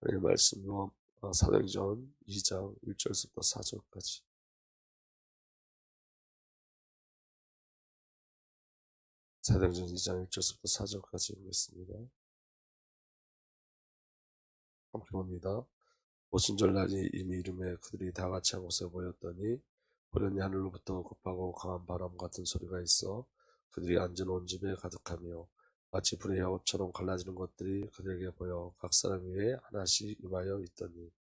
이 말씀으로 사도행전 2장 1절부터 4절까지. 사도행전 2장 1절부터 4절까지 보겠습니다. 함께 봅니다. 오순절날이 이미 이름에 그들이 다 같이 한 곳에 모였더니 호련히 하늘로부터 급하고 강한 바람 같은 소리가 있어 그들이 앉은 온 집에 가득하며 마치 불의 야곱처럼 갈라지는 것들이 그들에게 보여 각 사람 위에 하나씩 임하여 있더니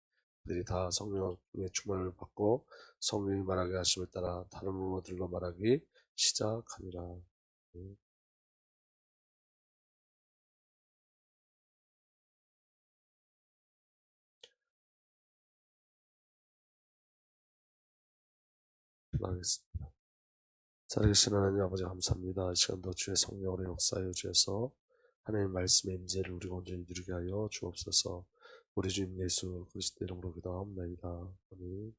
그들이 다 성령의 충만을 받고 성령이 말하게 하심을 따라 다른 언어들로 말하기 시작하니라. 기도하겠습니다. 살아계신 하나님 아버지 감사합니다. 이 시간도 주의 성령으로 역사하여 주셔서 하나님의 말씀의 임재를 우리가 온전히 누리게 하여 주옵소서. 우리 주님 예수 그리스도 이름으로 기도합니다. 아멘.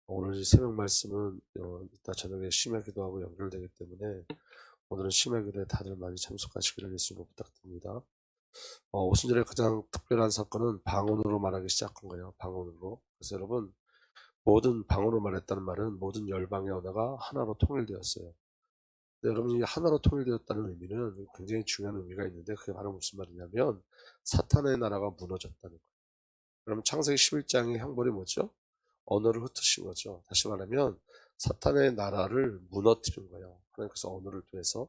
오늘 새벽 말씀은 이따 저녁에 심야 기도하고 연결되기 때문에 오늘은 심야 기도에 다들 많이 참석하시기를 예수님으로 부탁드립니다. 오순절에 가장 특별한 사건은 방언으로 말하기 시작한 거예요. 방언으로. 그래서 여러분 모든 방언으로 말했다는 말은 모든 열방의 언어가 하나로 통일되었어요. 근데 여러분이 하나로 통일되었다는 의미는 굉장히 중요한 의미가 있는데 그게 바로 무슨 말이냐면 사탄의 나라가 무너졌다는 거예요. 그럼 창세기 11장의 형벌이 뭐죠? 언어를 흩으신 거죠. 다시 말하면 사탄의 나라를 무너뜨린 거예요. 하나님께서 언어를 통해서.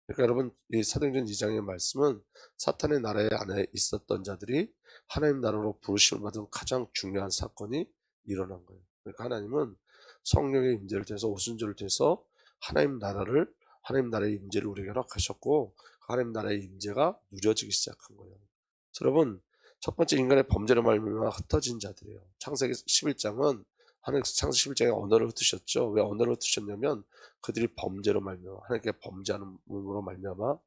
그러니까 여러분 이 사도행전 2장의 말씀은 사탄의 나라에 안에 있었던 자들이 하나님 나라로 부르심을 받은 가장 중요한 사건이 일어난 거예요. 그러니까 하나님은 성령의 임재를 통해서 오순절을 통해서 하나님 나라의 임재를 우리에게 허락하셨고 하나님 나라의 임재가 누려지기 시작한 거예요. 여러분 첫 번째 인간의 범죄로 말미암아 흩어진 자들이에요. 창세기 11장은 하나님께서 창세기 11장에 언어를 흩으셨죠. 왜 언어를 흩으셨냐면 그들이 범죄로 말미암아 하나님께 범죄하는 몸으로 말미암아.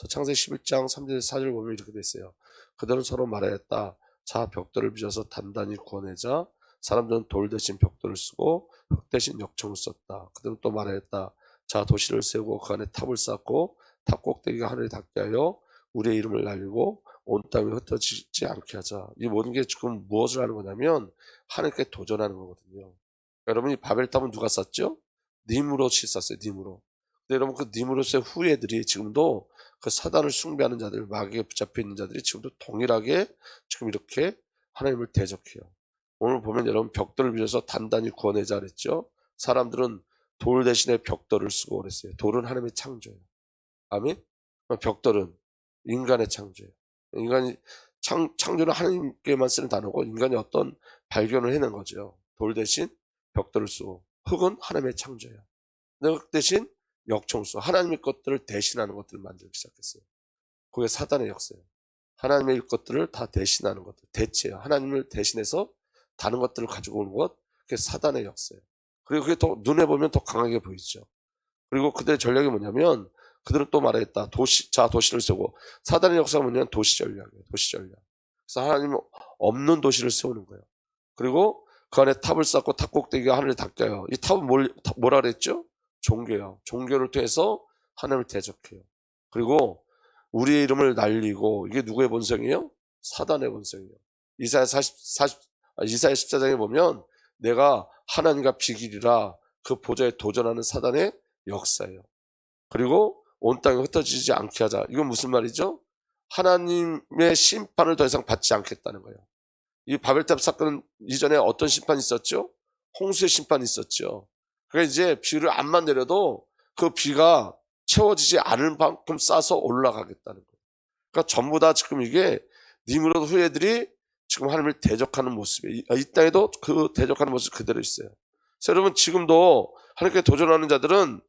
창세기 11장 3절 4절 보면 이렇게 돼 있어요. 그들은 서로 말하였다. 자 벽돌을 빚어서 단단히 구워내자. 사람들은 돌 대신 벽돌을 쓰고 흙 대신 역청을 썼다. 그들은 또 말하였다. 자 도시를 세우고 그 안에 탑을 쌓고 탑 꼭대기가 하늘에 닿게 하여 우리의 이름을 날리고 온 땅에 흩어지지 않게 하자. 이 모든 게 지금 무엇을 하는 거냐면 하나님께 도전하는 거거든요. 여러분이 바벨탑은 누가 쌓죠? 니므롯이 쌓았어요. 니므롯. 근데 여러분 그 니므롯의 후예들이 지금도 그 사단을 숭배하는 자들, 마귀에 붙잡혀 있는 자들이 지금도 동일하게 지금 이렇게 하나님을 대적해요. 오늘 보면 여러분 벽돌을 빌려서 단단히 구워내자 그랬죠. 사람들은 돌 대신에 벽돌을 쓰고 그랬어요. 돌은 하나님의 창조예요. 아멘? 벽돌은 인간의 창조예요. 인간이 창조는 하나님께만 쓰는 단어고 인간이 어떤 발견을 해낸 거죠. 돌 대신 벽돌을 쓰고 흙은 하나님의 창조예요. 흙 대신 역청을 쓰고 하나님의 것들을 대신하는 것들을 만들기 시작했어요. 그게 사단의 역사예요. 하나님의 것들을 다 대신하는 것들, 대체예요. 하나님을 대신해서 다른 것들을 가지고 오는 것, 그게 사단의 역사예요. 그리고 그게 더 눈에 보면 더 강하게 보이죠. 그리고 그들의 전략이 뭐냐면 그들은 또 말했다. 도시를 세우고 사단의 역사가 뭐냐면 도시 전략이에요. 도시 전략. 그래서 하나님 없는 도시를 세우는 거예요. 그리고 그 안에 탑을 쌓고 탑 꼭대기가 하늘을 닿게 해요. 이 탑은 뭐라 그랬죠? 종교예요. 종교를 통해서 하나님을 대적해요. 그리고 우리의 이름을 날리고 이게 누구의 본성이에요? 사단의 본성이에요. 이사야 14장에 보면 내가 하나님과 비길이라 그 보좌에 도전하는 사단의 역사예요. 그리고 온 땅에 흩어지지 않게 하자. 이건 무슨 말이죠? 하나님의 심판을 더 이상 받지 않겠다는 거예요. 이 바벨탑 사건 이전에 어떤 심판이 있었죠? 홍수의 심판이 있었죠. 그러니까 이제 비를 안만 내려도 그 비가 채워지지 않을 만큼 싸서 올라가겠다는 거예요. 그러니까 전부 다 지금 이게 니므롯 후예들이 지금 하나님을 대적하는 모습이에요. 이 땅에도 그 대적하는 모습 그대로 있어요. 그래서 여러분 지금도 하나님께 도전하는 자들은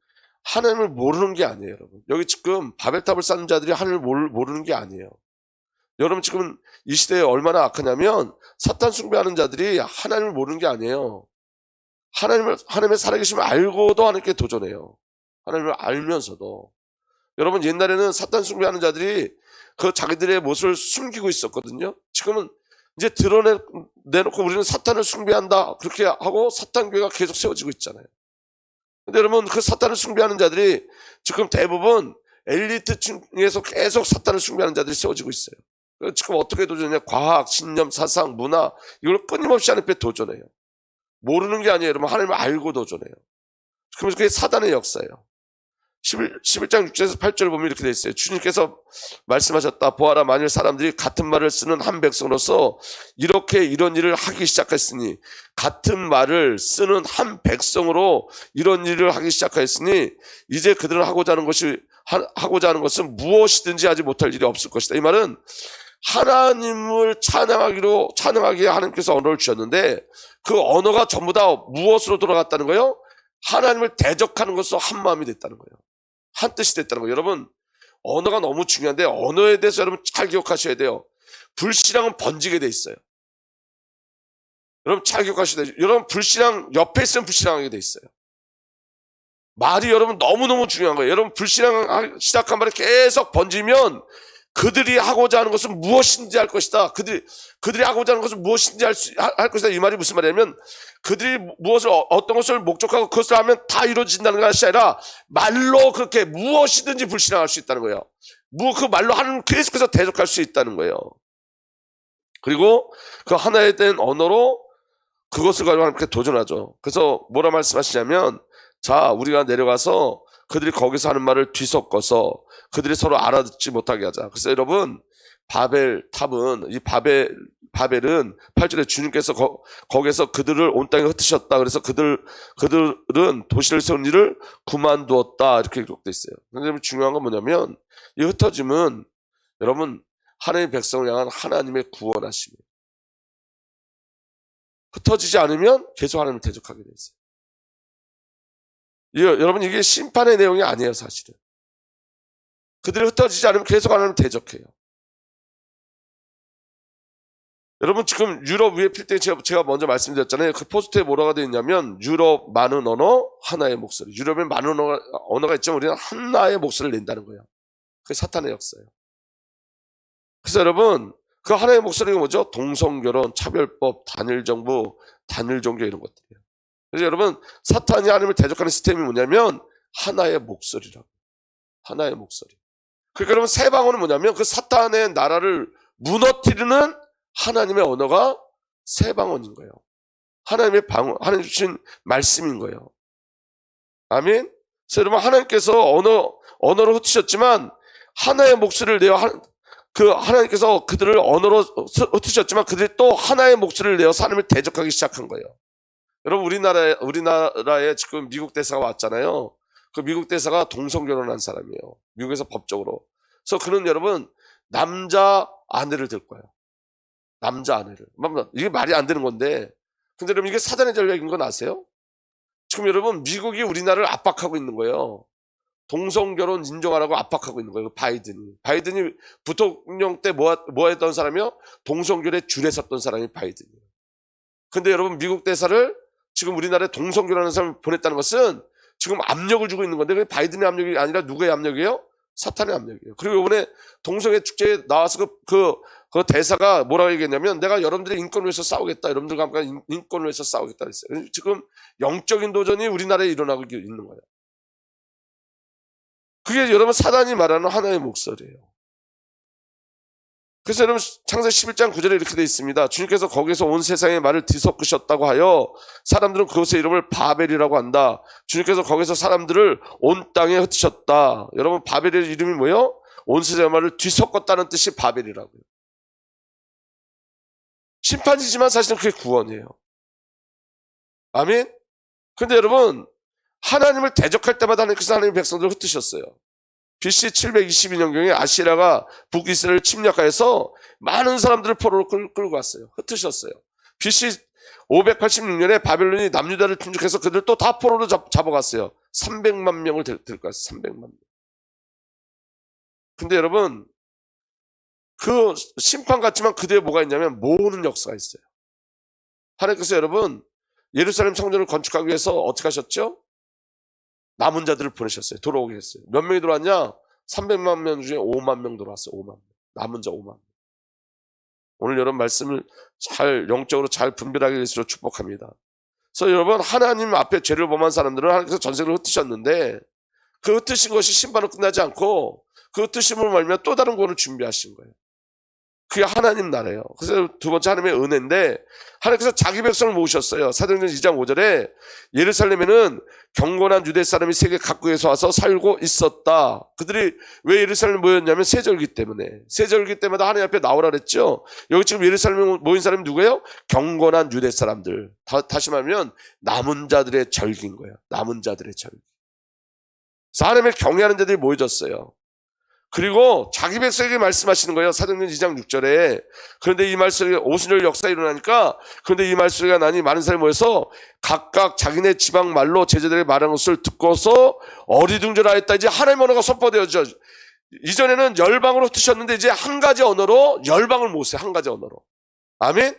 하나님을 모르는 게 아니에요, 여러분. 여기 지금 바벨탑을 쌓는 자들이 하나님을 모르는 게 아니에요. 여러분 지금 이 시대에 얼마나 악하냐면 사탄 숭배하는 자들이 하나님을 모르는 게 아니에요. 하나님의 살아계심을 알고도 하나님께 도전해요. 하나님을 알면서도. 여러분 옛날에는 사탄 숭배하는 자들이 그 자기들의 모습을 숨기고 있었거든요. 지금은 이제 내놓고 우리는 사탄을 숭배한다 그렇게 하고 사탄교회가 계속 세워지고 있잖아요. 근데 여러분 그 사탄을 숭배하는 자들이 지금 대부분 엘리트 중에서 계속 사탄을 숭배하는 자들이 세워지고 있어요. 지금 어떻게 도전해요? 과학, 신념, 사상, 문화 이걸 끊임없이 하나님 앞에 도전해요. 모르는 게 아니에요. 여러분 하나님을 알고 도전해요. 그러면서 그게 사단의 역사예요. 11장 6절에서 8절 보면 이렇게 돼 있어요. 주님께서 말씀하셨다. 보아라, 만일 사람들이 같은 말을 쓰는 한 백성으로서 이렇게 이런 일을 하기 시작했으니, 같은 말을 쓰는 한 백성으로 이런 일을 하기 시작했으니 이제 그들은 하고자 하는 것은 무엇이든지 하지 못할 일이 없을 것이다. 이 말은 하나님을 찬양하기에 하나님께서 언어를 주셨는데 그 언어가 전부 다 무엇으로 돌아갔다는 거예요? 하나님을 대적하는 것으로 한 마음이 됐다는 거예요. 한 뜻이 됐다는 거예요. 여러분, 언어가 너무 중요한데 언어에 대해서 여러분 잘 기억하셔야 돼요. 불신앙은 번지게 돼 있어요. 여러분 잘 기억하셔야 돼요. 여러분 불신앙 옆에 있으면 불신앙하게 돼 있어요. 말이 여러분 너무너무 중요한 거예요. 여러분 불신앙 시작한 말이 계속 번지면 그들이 하고자 하는 것은 무엇인지 할 것이다. 그들이 하고자 하는 것은 무엇인지 할 것이다. 이 말이 무슨 말이냐면 그들이 어떤 것을 목적하고 그것을 하면 다 이루어진다는 것이 아니라 말로 그렇게 무엇이든지 불신앙할 수 있다는 거예요. 그 말로 하나님 계속해서 대적할 수 있다는 거예요. 그리고 그 하나에 대한 언어로 그것을 가지고 하나님께 도전하죠. 그래서 뭐라 말씀하시냐면, 자, 우리가 내려가서 그들이 거기서 하는 말을 뒤섞어서 그들이 서로 알아듣지 못하게 하자. 그래서 여러분, 바벨탑은, 이 바벨은 8절에 주님께서 거기에서 그들을 온 땅에 흩으셨다. 그래서 그들은 도시를 세운 일을 그만두었다. 이렇게 기록되어 있어요. 근데 중요한 건 뭐냐면, 이 흩어짐은 여러분, 하나님의 백성을 향한 하나님의 구원하심이에요. 흩어지지 않으면 계속 하나님을 대적하게 돼 있어요. 여러분, 이게 심판의 내용이 아니에요, 사실은. 그들이 흩어지지 않으면 계속 하나님을 대적해요. 여러분, 지금 유럽 위에 필 때 제가 먼저 말씀드렸잖아요. 그 포스트에 뭐라고 되어 있냐면, 유럽 많은 언어, 하나의 목소리. 유럽에 많은 언어가 있지만 우리는 하나의 목소리를 낸다는 거예요. 그게 사탄의 역사예요. 그래서 여러분, 그 하나의 목소리가 뭐죠? 동성결혼, 차별법, 단일정부, 단일종교 이런 것들이에요. 그래서 여러분, 사탄이 하나님을 대적하는 시스템이 뭐냐면 하나의 목소리라고. 하나의 목소리. 그러니까 여러분, 새 방언은 뭐냐면 그 사탄의 나라를 무너뜨리는 하나님의 언어가 새 방언인 거예요. 하나님의 방언, 하나님 주신 말씀인 거예요. 아멘. 그래서 여러분, 하나님께서 언어로 흩으셨지만 하나의 목소리를 내어 하나님께서 그들을 언어로 흩으셨지만 그들이 또 하나의 목소리를 내어 하나님을 대적하기 시작한 거예요. 여러분, 우리나라에 지금 미국 대사가 왔잖아요. 그 미국 대사가 동성결혼한 사람이에요. 미국에서 법적으로. 그래서 그는 여러분, 남자 아내를 들 거예요. 남자 아내를. 이게 말이 안 되는 건데. 근데 여러분, 이게 사단의 전략인 건 아세요? 지금 여러분, 미국이 우리나라를 압박하고 있는 거예요. 동성결혼 인정하라고 압박하고 있는 거예요. 바이든이 부통령 때 뭐 했던 사람이요? 동성결혼에 줄에 섰던 사람이 바이든이에요. 근데 여러분, 미국 대사를 지금 우리나라에 동성결혼하는 사람을 보냈다는 것은 지금 압력을 주고 있는 건데, 그게 바이든의 압력이 아니라 누구의 압력이에요? 사탄의 압력이에요. 그리고 이번에 동성애 축제에 나와서 그 대사가 뭐라고 얘기했냐면, 내가 여러분들의 인권을 위해서 싸우겠다. 여러분들과 함께 인권을 위해서 싸우겠다 그랬어요. 지금 영적인 도전이 우리나라에 일어나고 있는 거예요. 그게 여러분 사단이 말하는 하나의 목소리예요. 그래서 여러분 창세기 11장 9절에 이렇게 되어 있습니다. 주님께서 거기서 온 세상의 말을 뒤섞으셨다고 하여 사람들은 그것의 이름을 바벨이라고 한다. 주님께서 거기서 사람들을 온 땅에 흩으셨다. 여러분, 바벨의 이름이 뭐예요? 온 세상의 말을 뒤섞었다는 뜻이 바벨이라고요. 심판이지만 사실은 그게 구원이에요. 아멘? 근데 여러분, 하나님을 대적할 때마다 하나님께서 하나님의 백성들을 흩으셨어요. BC 722년경에 아시라가 북이스라엘을 침략하여서 많은 사람들을 포로로 끌고 갔어요. 흩으셨어요. BC 586년에 바벨론이 남유다를 침략해서 그들 또 다 포로로 잡아갔어요. 300만 명을 데리고 갔어요. 300만 명. 근데 여러분, 그 심판 같지만 그 뒤에 뭐가 있냐면 모으는 역사가 있어요. 하나님께서 여러분, 예루살렘 성전을 건축하기 위해서 어떻게 하셨죠? 남은 자들을 보내셨어요. 돌아오게 했어요. 몇 명이 들어왔냐? 300만 명 중에 5만 명 들어왔어요. 5만 명. 남은 자 5만 명. 오늘 여러분 말씀을 영적으로 잘 분별하게 될수록 축복합니다. 그래서 여러분, 하나님 앞에 죄를 범한 사람들은 하나님께서 전세를 흩으셨는데, 그 흩으신 것이 심판으로 끝나지 않고 그 흩으심으로 말미암아 또 다른 구원을 준비하신 거예요. 그게 하나님 나라예요. 그래서 두 번째 하나님의 은혜인데, 하나님께서 자기 백성을 모으셨어요. 사도행전 2장 5절에 예루살렘에는 경건한 유대 사람이 세계 각국에서 와서 살고 있었다. 그들이 왜 예루살렘에 모였냐면 세절기 때문에. 세절기 때마다 하나님 앞에 나오라 그랬죠. 여기 지금 예루살렘에 모인 사람이 누구예요? 경건한 유대 사람들. 다시 말하면 남은 자들의 절기인 거예요. 남은 자들의 절기. 그래서 하나님을 경외하는 자들이 모여졌어요. 그리고 자기 백성에게 말씀하시는 거예요. 사도행전 2장 6절에. 그런데 이 말씀이 오순절 역사가 일어나니까, 그런데 이 말씀이 나니 많은 사람이 모여서 각각 자기네 지방 말로 제자들에게 말하는 것을 듣고서 어리둥절하였다. 이제 하나님의 언어가 선포되어져. 이전에는 열방으로 흩으셨는데 이제 한 가지 언어로 열방을 모으세요. 한 가지 언어로. 아멘.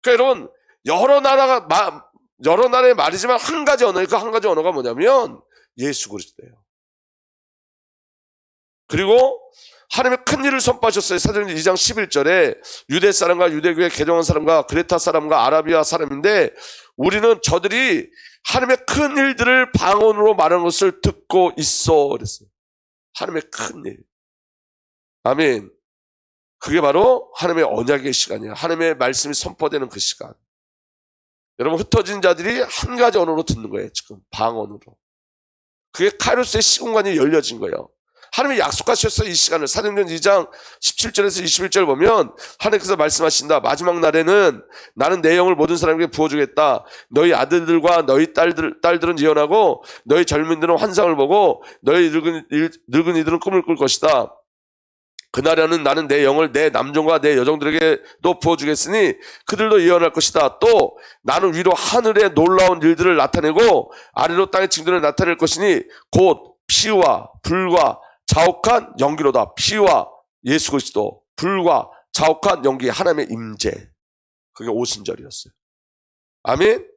그러니까 여러분, 여러 나라의 말이지만 한 가지 언어예요. 그 한 가지 언어가 뭐냐면 예수 그리스도예요. 그리고 하나님의 큰 일을 선포하셨어요. 사도행전 2장 11절에 유대 사람과 유대교에 개종한 사람과 그레타 사람과 아라비아 사람인데, 우리는 저들이 하나님의 큰 일들을 방언으로 말하는 것을 듣고 있어 그랬어요. 하나님의 큰 일. 아멘. 그게 바로 하나님의 언약의 시간이에요. 하나님의 말씀이 선포되는 그 시간. 여러분, 흩어진 자들이 한 가지 언어로 듣는 거예요. 지금 방언으로. 그게 카이로스의 시공간이 열려진 거예요. 하나님이 약속하셨어요. 이 시간을. 사도행전 2장 17절에서 21절 보면 하나님께서 말씀하신다. 마지막 날에는 나는 내 영을 모든 사람에게 부어주겠다. 너희 아들들과 너희 딸들은 예언하고 너희 젊은이들은 환상을 보고 너희 늙은이들은 꿈을 꿀 것이다. 그날에는 나는 내 영을 내 남종과 내 여종들에게도 부어주겠으니 그들도 예언할 것이다. 또 나는 위로 하늘의 놀라운 일들을 나타내고 아래로 땅의 징조를 나타낼 것이니 곧 피와 불과 자욱한 연기로다. 피와 예수 그리스도, 불과 자욱한 연기, 하나님의 임재. 그게 오순절이었어요. 아멘.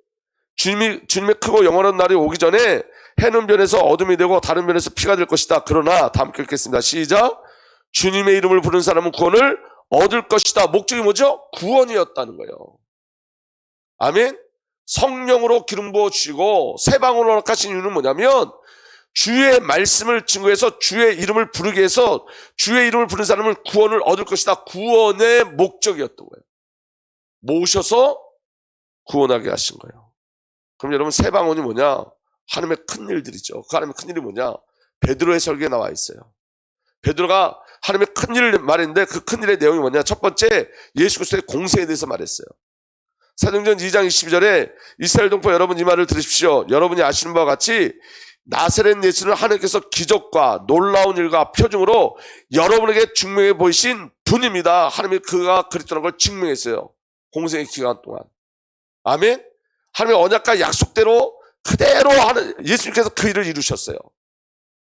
주님의 크고 영원한 날이 오기 전에 해는 변해서 어둠이 되고 다른 변해서 피가 될 것이다. 그러나 다 함께 읽겠습니다. 시작. 주님의 이름을 부르는 사람은 구원을 얻을 것이다. 목적이 뭐죠? 구원이었다는 거예요. 아멘. 성령으로 기름 부어 주시고 새 방언을 허락하신 이유는 뭐냐면, 주의 말씀을 증거해서 주의 이름을 부르게 해서 주의 이름을 부르는 사람은 구원을 얻을 것이다. 구원의 목적이었던 거예요. 모셔서 구원하게 하신 거예요. 그럼 여러분, 새 방언이 뭐냐? 하나님의 큰 일들이죠. 그 하나님의 큰 일이 뭐냐? 베드로의 설교에 나와 있어요. 베드로가 하나님의 큰 일을 말했는데 그 큰 일의 내용이 뭐냐? 첫 번째, 예수 그리스도의 공생에 대해서 말했어요. 사도행전 2장 22절에 이스라엘 동포 여러분, 이 말을 들으십시오. 여러분이 아시는 바와 같이 나사렛 예수는 하나님께서 기적과 놀라운 일과 표징으로 여러분에게 증명해 보이신 분입니다. 하나님이 그가 그리스도라는 걸 증명했어요. 공생의 기간 동안. 아멘. 하나님의 언약과 약속대로 그대로 예수님께서 그 일을 이루셨어요.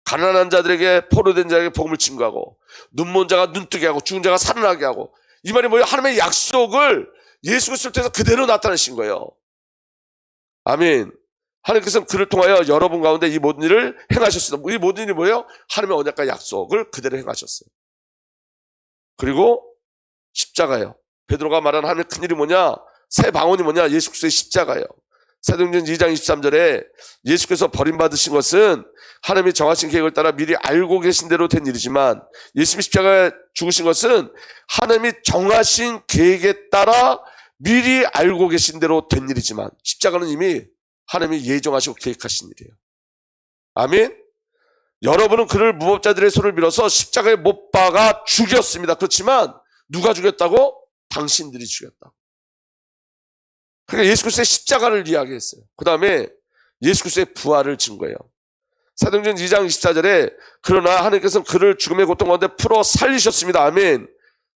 가난한 자들에게, 포로된 자에게 복음을 증거하고, 눈먼 자가 눈뜨게 하고, 죽은 자가 살아나게 하고. 이 말이 뭐예요? 하나님의 약속을 예수 그리스도를 통해서 그대로 나타내신 거예요. 아멘. 하나님께서는 그를 통하여 여러분 가운데 이 모든 일을 행하셨습니다. 이 모든 일이 뭐예요? 하나님의 언약과 약속을 그대로 행하셨어요. 그리고 십자가예요. 베드로가 말한 하나님의 큰 일이 뭐냐? 새 방언이 뭐냐? 예수 그리스도의 십자가예요. 사도행전 2장 23절에 예수께서 버림받으신 것은 하나님이 정하신 계획을 따라 미리 알고 계신 대로 된 일이지만, 예수님이 십자가에 죽으신 것은 하나님이 정하신 계획에 따라 미리 알고 계신 대로 된 일이지만, 십자가는 이미 하나님이 예정하시고 계획하신 일이에요. 아멘. 여러분은 그를 무법자들의 손을 밀어서 십자가에 못 박아 죽였습니다. 그렇지만 누가 죽였다고? 당신들이 죽였다고. 그러니까 예수 그리스도의 십자가를 이야기했어요. 그 다음에 예수 그리스도의 부활을 증거해요. 사도행전 2장 24절에 그러나 하나님께서는 그를 죽음의 고통 가운데 풀어 살리셨습니다. 아멘.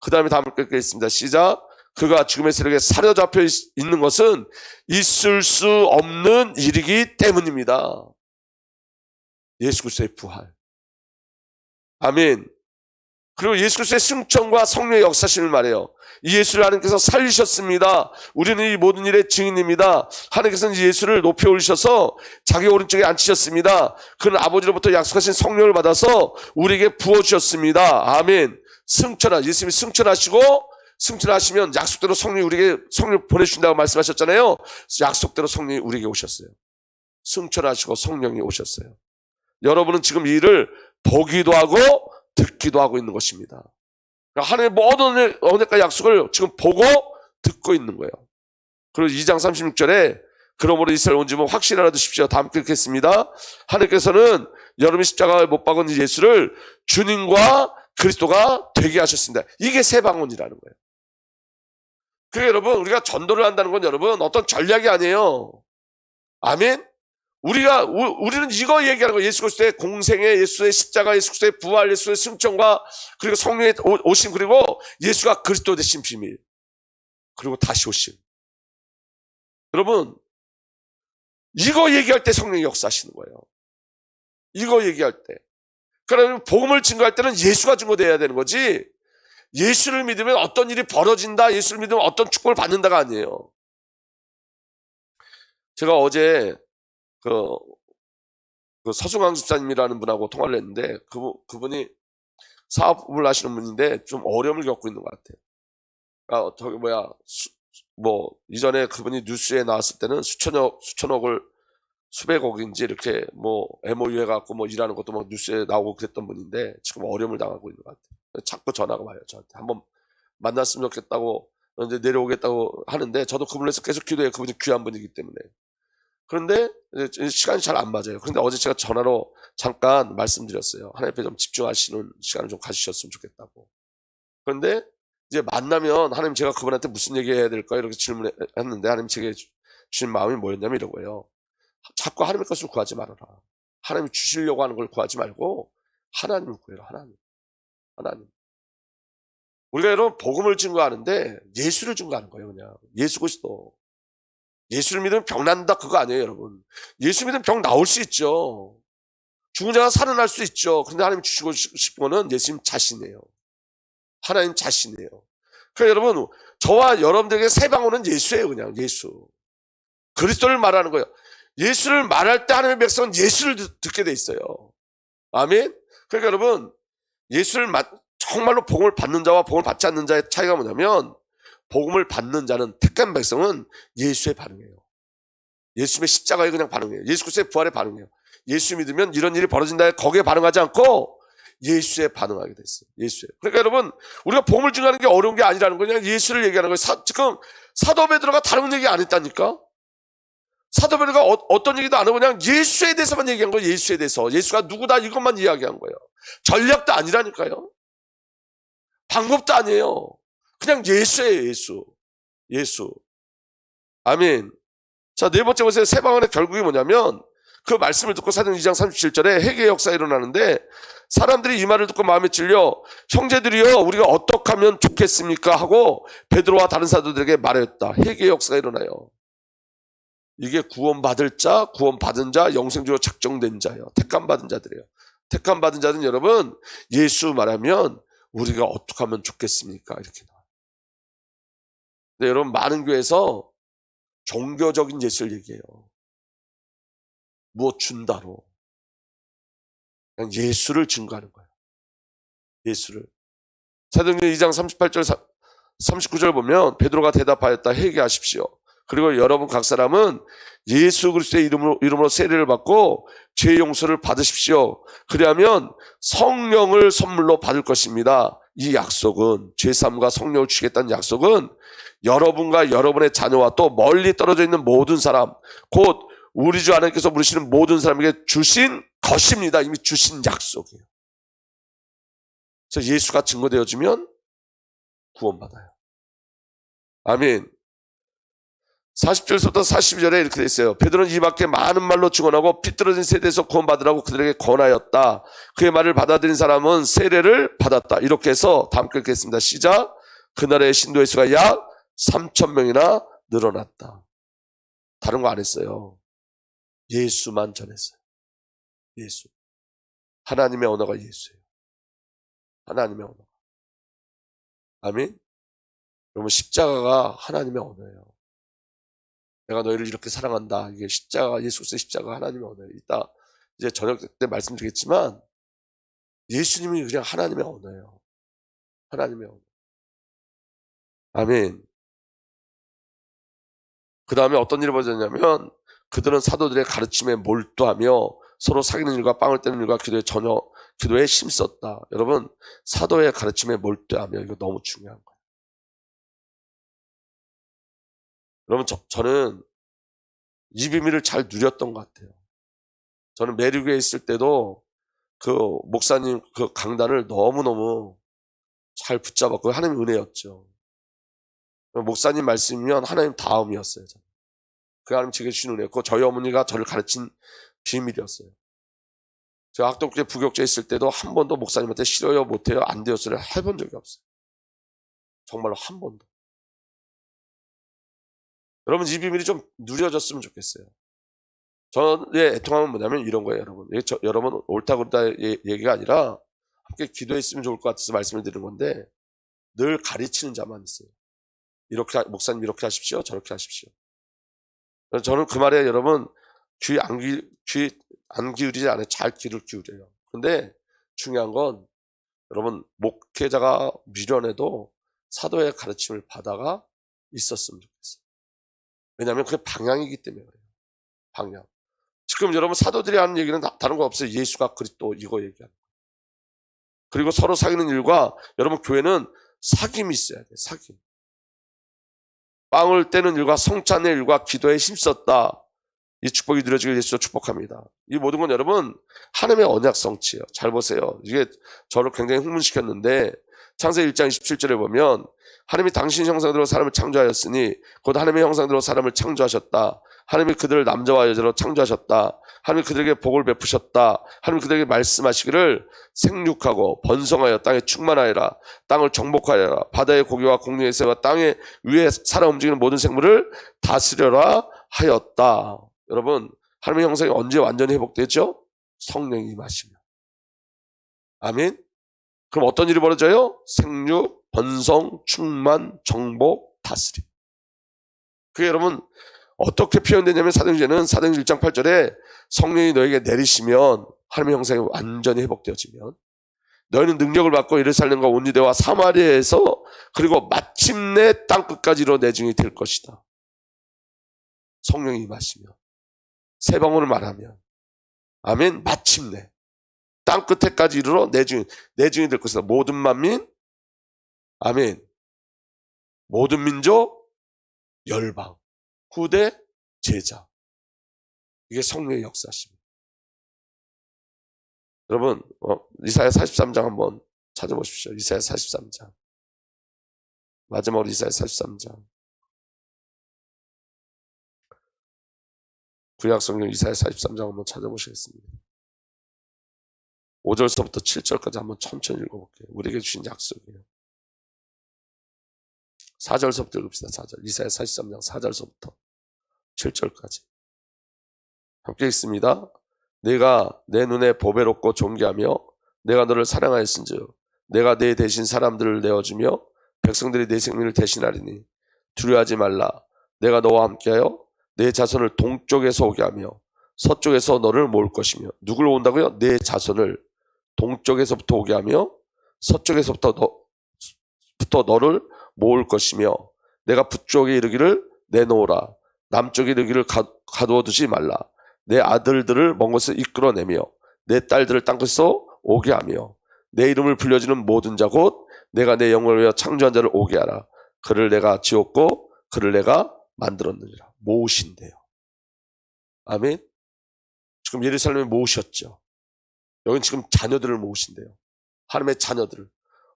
그 다음에 다음 읽겠습니다. 시작. 그가 죽음의 세력에 사로잡혀 있는 것은 있을 수 없는 일이기 때문입니다. 예수 그리스도의 부활. 아멘. 그리고 예수 그리스도의 승천과 성령의 역사심을 말해요. 이 예수를 하나님께서 살리셨습니다. 우리는 이 모든 일의 증인입니다. 하나님께서는 이 예수를 높이 올리셔서 자기 오른쪽에 앉히셨습니다. 그는 아버지로부터 약속하신 성령을 받아서 우리에게 부어주셨습니다. 아멘. 예수님이 승천하시면 약속대로 성령을 보내주신다고 말씀하셨잖아요. 약속대로 성령이 우리에게 오셨어요. 승천하시고 성령이 오셨어요. 여러분은 지금 이 일을 보기도 하고 듣기도 하고 있는 것입니다. 하나님의 모든 언약과 약속을 지금 보고 듣고 있는 거예요. 그리고 2장 36절에 그러므로 이스라엘 온 집은 확실히 알아두십시오. 다 함께 읽겠습니다. 하나님께서는 여러분이 십자가에 못 박은 예수를 주님과 그리스도가 되게 하셨습니다. 이게 새 방언이라는 거예요. 그러니까 여러분, 우리가 전도를 한다는 건 여러분 어떤 전략이 아니에요. 아멘. 우리는 이거 얘기하는 거예요. 예수 그리스도의 공생애, 예수의 십자가, 예수 그리스도의 부활, 예수의 승천과 그리고 성령의 오심, 그리고 예수가 그리스도 되신 비밀, 그리고 다시 오심. 여러분, 이거 얘기할 때 성령이 역사하시는 거예요. 이거 얘기할 때. 그러면 복음을 증거할 때는 예수가 증거돼야 되는 거지, 예수를 믿으면 어떤 일이 벌어진다, 예수를 믿으면 어떤 축복을 받는다가 아니에요. 제가 어제 그 서승왕 집사님이라는 분하고 통화를 했는데 그분이 사업을 하시는 분인데 좀 어려움을 겪고 있는 것 같아요. 이전에 그분이 뉴스에 나왔을 때는 수천억을 수백억인지 이렇게 MOU 해갖고 일하는 것도 뉴스에 나오고 그랬던 분인데 지금 어려움을 당하고 있는 것 같아요. 자꾸 전화가 와요. 저한테 한번 만났으면 좋겠다고, 이제 내려오겠다고 하는데 저도 그분에서 계속 기도해요. 그분이 귀한 분이기 때문에. 그런데 시간이 잘 안 맞아요. 그런데 어제 제가 전화로 잠깐 말씀드렸어요. 하나님 앞에 좀 집중하시는 시간을 좀 가지셨으면 좋겠다고. 그런데 이제 만나면 하나님, 제가 그분한테 무슨 얘기해야 될까 이렇게 질문했는데 하나님 제게 주신 마음이 뭐였냐면 이러고요. 자꾸 하나님의 것을 구하지 말아라. 하나님이 주시려고 하는 걸 구하지 말고 하나님을 구해라. 하나님. 우리가 여러분 복음을 증거하는데 예수를 증거하는 거예요. 그냥 예수 그리스도. 예수를 믿으면 병 난다 그거 아니에요, 여러분. 예수 믿으면 병 나올 수 있죠. 죽은 자가 살아날 수 있죠. 그런데 하나님 주시고 싶은 거는 예수님 자신이에요. 하나님 자신이에요. 그러니까 여러분, 저와 여러분들에게 새 방언은 예수예요. 그냥 예수. 그리스도를 말하는 거예요. 예수를 말할 때 하나님의 백성은 예수를 듣게 돼 있어요. 아멘. 그러니까 여러분, 예수를 정말로 복음을 받는 자와 복음을 받지 않는 자의 차이가 뭐냐면, 복음을 받는 자는, 택한 백성은 예수에 반응해요. 예수님의 십자가에 그냥 반응해요. 예수 그리스도의 부활에 반응해요. 예수 믿으면 이런 일이 벌어진다, 거기에 반응하지 않고 예수에 반응하게 됐어요. 예수에. 그러니까 여러분, 우리가 복음을 증거하는 게 어려운 게 아니라는 거예요. 그냥 예수를 얘기하는 거예요. 지금 사도 베드로가 다른 얘기 안 했다니까. 사도 베드로가 어떤 얘기도 안 하고 그냥 예수에 대해서만 얘기한 거예요. 예수에 대해서. 예수가 누구다 이것만 이야기한 거예요. 전략도 아니라니까요. 방법도 아니에요. 그냥 예수예요. 예수. 아멘. 자, 네 번째 보세요. 새 방언의 결국이 뭐냐면, 그 말씀을 듣고 사도행 2장 37절에 회개의 역사가 일어나는데, 사람들이 이 말을 듣고 마음에 찔려 형제들이여 우리가 어떻게 하면 좋겠습니까 하고 베드로와 다른 사도들에게 말했다. 회개의 역사가 일어나요. 이게 구원받을 자, 구원받은 자, 영생주로 작정된 자예요. 택함받은 자들이에요. 택함받은 자는 여러분, 예수 말하면 우리가 어떻게 하면 좋겠습니까 이렇게 나와요. 근데 여러분, 많은 교회에서 종교적인 예수를 얘기해요. 무엇 준다로. 그냥 예수를 증거하는 거예요. 예수를. 사도행전 2장 38절 39절 보면 베드로가 대답하였다. 회개하십시오. 그리고 여러분 각 사람은 예수 그리스도의 이름으로 세례를 받고 죄 용서를 받으십시오. 그리하면 성령을 선물로 받을 것입니다. 이 약속은, 죄사함과 성령을 주겠다는 약속은 여러분과 여러분의 자녀와 또 멀리 떨어져 있는 모든 사람, 곧 우리 주 하나님께서 부르시는 모든 사람에게 주신 것입니다. 이미 주신 약속이에요. 그래서 예수가 증거되어지면 구원받아요. 아멘. 40절부터 42절에 이렇게 돼 있어요. 베드로는 이 밖에 많은 말로 증언하고 삐뚤어진 세대에서 구원받으라고 그들에게 권하였다. 그의 말을 받아들인 사람은 세례를 받았다. 이렇게 해서 다음 글 읽겠습니다. 시작. 그날의 신도의 수가 약 3,000명이나 늘어났다. 다른 거 안 했어요. 예수만 전했어요. 예수. 하나님의 언어가 예수예요. 하나님의 언어. 아멘. 여러분, 십자가가 하나님의 언어예요. 내가 너희를 이렇게 사랑한다. 이게 십자가, 예수 그리스도의 십자가 하나님의 언어예요. 이따 이제 저녁 때 말씀드리겠지만 예수님이 그냥 하나님의 언어예요. 하나님의 언어. 아멘. 그 다음에 어떤 일이 벌어졌냐면 그들은 사도들의 가르침에 몰두하며 서로 사귀는 일과 빵을 떼는 일과 기도에 힘썼다. 여러분, 사도의 가르침에 몰두하며 이거 너무 중요한 거예요. 여러분, 저는 이 비밀을 잘 누렸던 것 같아요. 저는 메리교에 있을 때도 그 목사님 그 강단을 너무너무 잘 붙잡았고 하나님 은혜였죠. 목사님 말씀이면 하나님 다음이었어요. 저는. 그 하나님 제게 주신 은혜였고 저희 어머니가 저를 가르친 비밀이었어요. 제가 학독제 부교육제 있을 때도 한 번도 목사님한테 싫어요 못해요 안 돼요 소리를 해본 적이 없어요. 정말로 한 번도. 여러분 이 비밀이 좀 누려졌으면 좋겠어요. 저의 애통함은 뭐냐면 이런 거예요. 여러분 옳다 그르다 얘기가 아니라 함께 기도했으면 좋을 것 같아서 말씀을 드리는 건데 늘 가르치는 자만 있어요. 이렇게 목사님 이렇게 하십시오 저렇게 하십시오. 저는 그 말에 여러분 귀 안 기울이지 않아요. 잘 귀를 기울여요. 근데 중요한 건 여러분 목회자가 미련해도 사도의 가르침을 받아가 있었으면 좋겠어요. 왜냐하면 그게 방향이기 때문에 그래요. 방향. 지금 여러분 사도들이 하는 얘기는 다른 거 없어요. 예수가 그리스도 이거 얘기하는 거예요. 그리고 서로 사귀는 일과 여러분 교회는 사귐이 있어야 돼요. 사귐. 빵을 떼는 일과 성찬의 일과 기도에 힘썼다. 이 축복이 누려지길 예수로 축복합니다. 이 모든 건 여러분 하나님의 언약 성취예요. 잘 보세요. 이게 저를 굉장히 흥분시켰는데 창세기 1장 27절에 보면 하나님이 당신 형상대로 사람을 창조하였으니 곧 하나님의 형상대로 사람을 창조하셨다. 하나님이 그들을 남자와 여자로 창조하셨다. 하나님이 그들에게 복을 베푸셨다. 하나님이 그들에게 말씀하시기를 생육하고 번성하여 땅에 충만하여라. 땅을 정복하여라. 바다의 고기와 공중의 새와 땅에 위에 살아 움직이는 모든 생물을 다스려라 하였다. 여러분 하나님의 형상이 언제 완전히 회복되죠? 성령이 임하시면. 아멘. 그럼 어떤 일이 벌어져요? 생육, 번성, 충만, 정복, 다스림. 그게 여러분 어떻게 표현되냐면 사도행전은 1장 8절에 성령이 너에게 내리시면 하나님의 형상이 완전히 회복되어지면 너희는 능력을 받고 예루살렘과 온 유대와 사마리아에서 그리고 마침내 땅끝까지 내 증인이 될 것이다. 성령이 임하시면 세 방울을 말하면 아멘. 마침내 땅끝에까지 이르러 내 증인이 될 것이다. 모든 만민 아멘. 모든 민족 열방 후대 제자. 이게 성령의 역사십니다. 여러분 이사야 43장 한번 찾아보십시오. 이사야 43장 마지막으로 이사야 43장 구약성경 이사야 43장 한번 찾아보시겠습니다. 5절서부터 7절까지 한번 천천히 읽어볼게요. 우리에게 주신 약속이에요. 4절서부터 읽읍시다. 4절. 이사야 43장 4절서부터 7절까지 함께 읽습니다. 내가 내 눈에 보배롭고 존귀하며 내가 너를 사랑하였은즉 내가 내 대신 사람들을 내어주며 백성들이 내 생명을 대신하리니 두려워하지 말라. 내가 너와 함께하여 내 자손을 동쪽에서 오게 하며 서쪽에서 너를 모을 것이며. 누굴 온다고요? 내 자손을 동쪽에서부터 오게 하며 서쪽에서부터 너를 모을 것이며 내가 북쪽에 이르기를 내놓으라. 남쪽에 이르기를 가두어 두지 말라. 내 아들들을 먼 곳에 이끌어내며 내 딸들을 땅끝에서 오게 하며 내 이름을 불려주는 모든 자 곧 내가 내 영광을 위하여 창조한 자를 오게 하라. 그를 내가 지었고 그를 내가 만들었느니라. 모으신대요. 아멘. 지금 예루살렘에 모으셨죠. 여긴 지금 자녀들을 모으신대요. 하나님의 자녀들을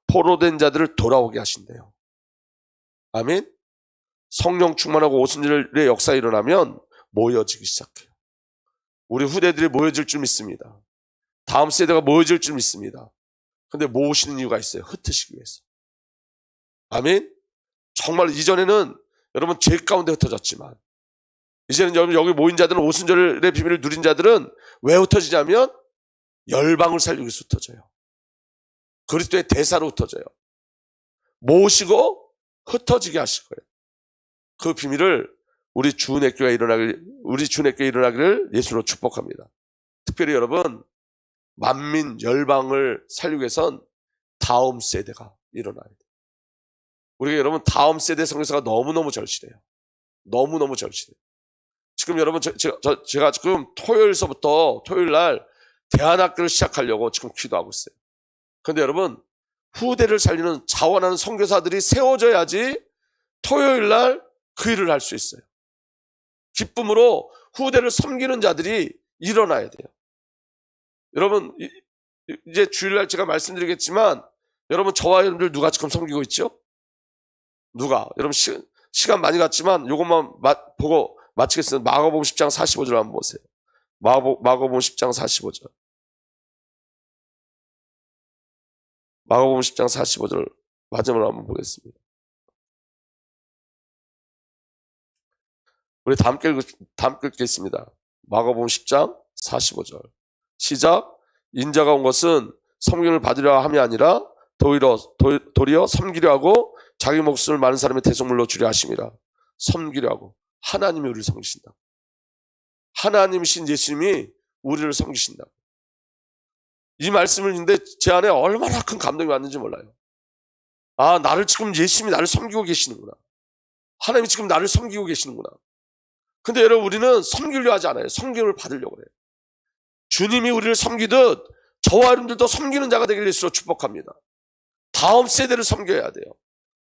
포로된 자들을 돌아오게 하신대요. 아멘. 성령 충만하고 오순절의 역사가 일어나면 모여지기 시작해요. 우리 후대들이 모여질 줄 믿습니다. 다음 세대가 모여질 줄 믿습니다. 근데 모으시는 이유가 있어요. 흩으시기 위해서. 아멘. 정말 이전에는 여러분 죄 가운데 흩어졌지만 이제는 여러분 여기 모인 자들은 오순절의 비밀을 누린 자들은 왜 흩어지냐면 열방을 살리기 위해서 흩어져요. 그리스도의 대사로 흩어져요. 모으시고 흩어지게 하실 거예요. 그 비밀을 우리 주은혜교회에 일어나기를 예수로 축복합니다. 특별히 여러분 만민 열방을 살리기 위해선 다음 세대가 일어나야 돼요. 우리가 여러분 다음 세대 성교사가 너무너무 절실해요. 너무너무 절실해요. 지금 여러분 제가 지금 토요일 날 대안학교를 시작하려고 지금 기도하고 있어요. 그런데 여러분 후대를 살리는 자원하는 선교사들이 세워져야지 토요일 날 그 일을 할 수 있어요. 기쁨으로 후대를 섬기는 자들이 일어나야 돼요. 여러분 이제 주일날 제가 말씀드리겠지만 여러분 저와 여러분들 누가 지금 섬기고 있죠? 누가? 여러분 시간 많이 갔지만 이것만 보고 마치겠습니다. 마가복음 10장 45절 한번 보세요. 마가복음 10장 45절. 마가복음 10장 45절 마지막으로 한번 보겠습니다. 우리 다음 읽겠습니다. 마가복음 10장 45절. 시작. 인자가 온 것은 섬김을 받으려 함이 아니라 도리어 섬기려 하고 자기 목숨을 많은 사람의 대속물로 주려 하심이라. 섬기려 하고. 하나님이 우리를 섬기신다. 하나님이신 예수님이 우리를 섬기신다. 이 말씀을 듣는데 제 안에 얼마나 큰 감동이 왔는지 몰라요. 아, 예수님이 나를 섬기고 계시는구나. 하나님이 지금 나를 섬기고 계시는구나. 근데 여러분 우리는 섬기려 하지 않아요. 섬김을 받으려고 해요. 주님이 우리를 섬기듯 저와 여러분들도 섬기는 자가 되길 예수로 축복합니다. 다음 세대를 섬겨야 돼요.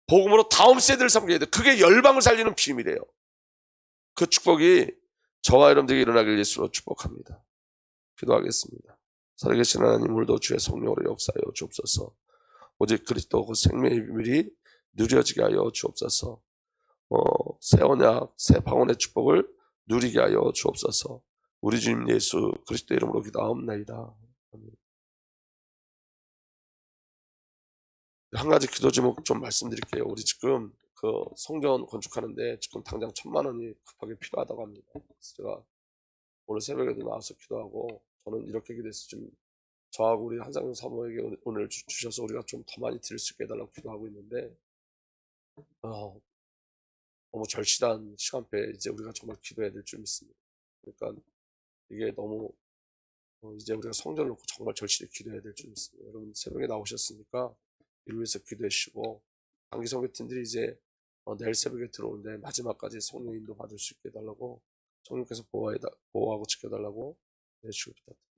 복음으로 다음 세대를 섬겨야 돼요. 그게 열방을 살리는 비밀이에요. 그 축복이 저와 여러분들에게 일어나길 예수로 축복합니다. 기도하겠습니다. 살아계신 하나님, 오늘도 주의 성령으로 역사하여 주옵소서. 오직 그리스도 그 생명의 비밀이 누려지게 하여 주옵소서. 새 언약, 새 방언의 축복을 누리게 하여 주옵소서. 우리 주님 예수 그리스도 이름으로 기도하옵나이다. 한 가지 기도 제목 좀 말씀드릴게요. 우리 지금 그 성전 건축하는데 지금 당장 1,000만 원이 급하게 필요하다고 합니다. 그래서 제가 오늘 새벽에도 나와서 기도하고, 저는 이렇게 기도해서 좀 저하고 우리 한상용 사모에게 오늘 주셔서 우리가 좀 더 많이 드릴 수 있게 해달라고 기도하고 있는데, 너무 절실한 시간대에 이제 우리가 정말 기도해야 될 줄 믿습니다. 그러니까 이게 너무 이제 우리가 성전을 놓고 정말 절실히 기도해야 될 줄 믿습니다. 여러분 새벽에 나오셨으니까 이를 위해서 기도해 주시고, 단기 선교팀들이 이제 내일 새벽에 들어오는데 마지막까지 성령 인도 받을 수 있게 해달라고, 성령께서 보호하고 지켜달라고 해주시기 부탁드립니다.